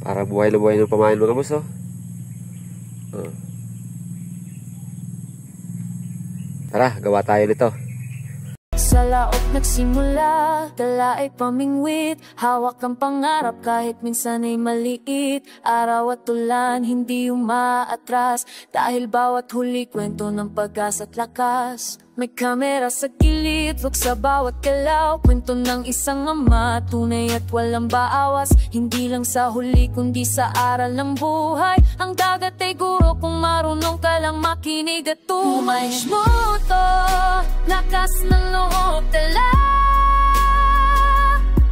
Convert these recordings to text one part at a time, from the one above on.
Para buhay na buhay ng pamain mga boss, oh. Tara, gawa tayo nito. Sa laot nagsimula, tala ay pamingwit. Hawak ang pangarap kahit minsan ay maliit. Araw at ulan, hindi umaatras. Dahil bawat huli, kwento ng pag-asa at lakas. May kamera sa gilid, wag sa bawat galaw. Kwento ng isang ama, tunay at walang baawas. Hindi lang sa huli, kundi sa aral ng buhay. Ang dagat ay guro kung marunong ka lang makinig at tumay. Moto, lakas ng loob, tala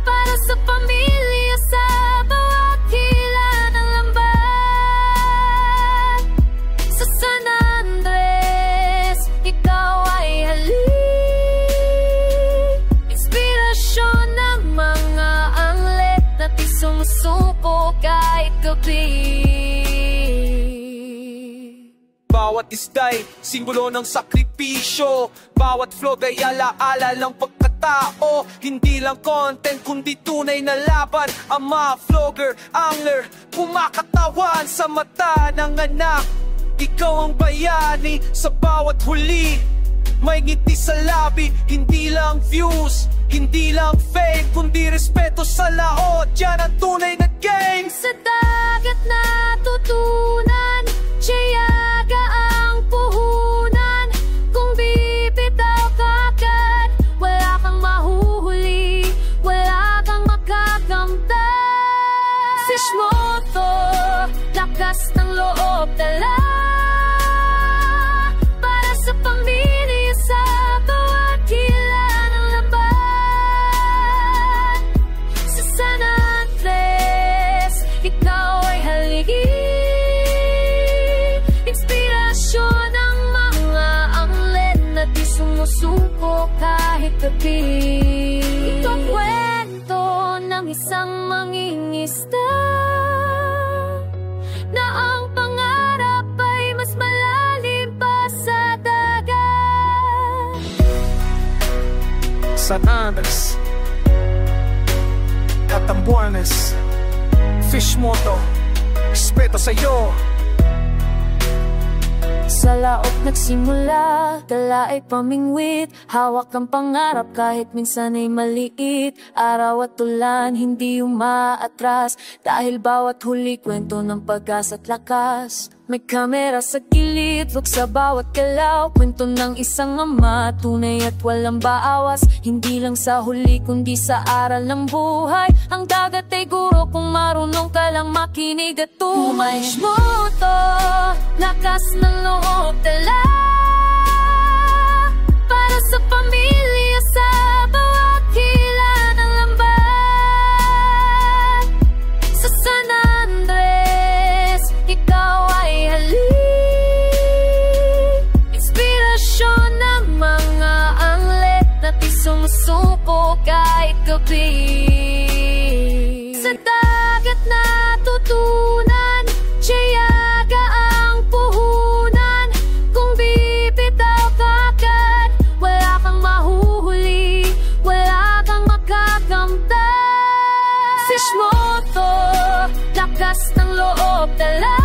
para sa pamilya, sa bawat hila ng lambat. Sa San Andres, ikaw ay halik. Inspirasyon ng mga anglet na di sumusuko kahit gabi. Bawat isda'y simbolo ng sakripisyo. Bawat vlog ay alaala ng pagkatao. Hindi lang content kundi tunay na laban. Ama, vlogger, angler, kumakatawan sa mata ng anak. Ikaw ang bayani sa bawat huli. May ngiti sa labi, hindi lang views, hindi lang fame, kundi respeto sa laot. Yan ang tunay na game. Sa dagat natutunan, tiyaga ang puhunan. Kung bibitaw ka agad, wala kang mahuhuli, wala kang makakamtan. Fish moto, lakas ng loob, tala para sa pamilya, sa bawat hila ng lambat. Sa San Andres, ikaw ay haligi. Inspirasyon ng mga anglet na di sumusuko kahit gabi. Ito ang kwento ng isang mangingisda na ang pangarap ay mas malalim pa sa dagat. San Andres, Catambuanes, Fish Moto, respeto sa'yo. Sa laot nagsimula, tala ay pamingwit. Hawak ang pangarap kahit minsan ay maliit. Araw at ulan, hindi umaatras. Dahil bawat huli, kwento ng pag-asa at lakas. May kamera sa gilid, wag sa bawat galaw. Kwento ng isang ama, tunay at walang baawas. Hindi lang sa huli, kundi sa aral ng buhay. Ang dagat ay guro kung marunong ka lang makinig at tumay. Moto, lakas ng loob, tala para sa pamilya, sa bawat hila ng lambat. Sa San Andres, ikaw ay halik. Inspirasyon ng mga anglet na di sumusuko kahit gabi. Sa dagat natutunan, tiyaga ang puhunan. Kung bibitaw ka agad, wala kang mahuhuli, wala kang makakamtan. Fish moto, lakas ng loob, tala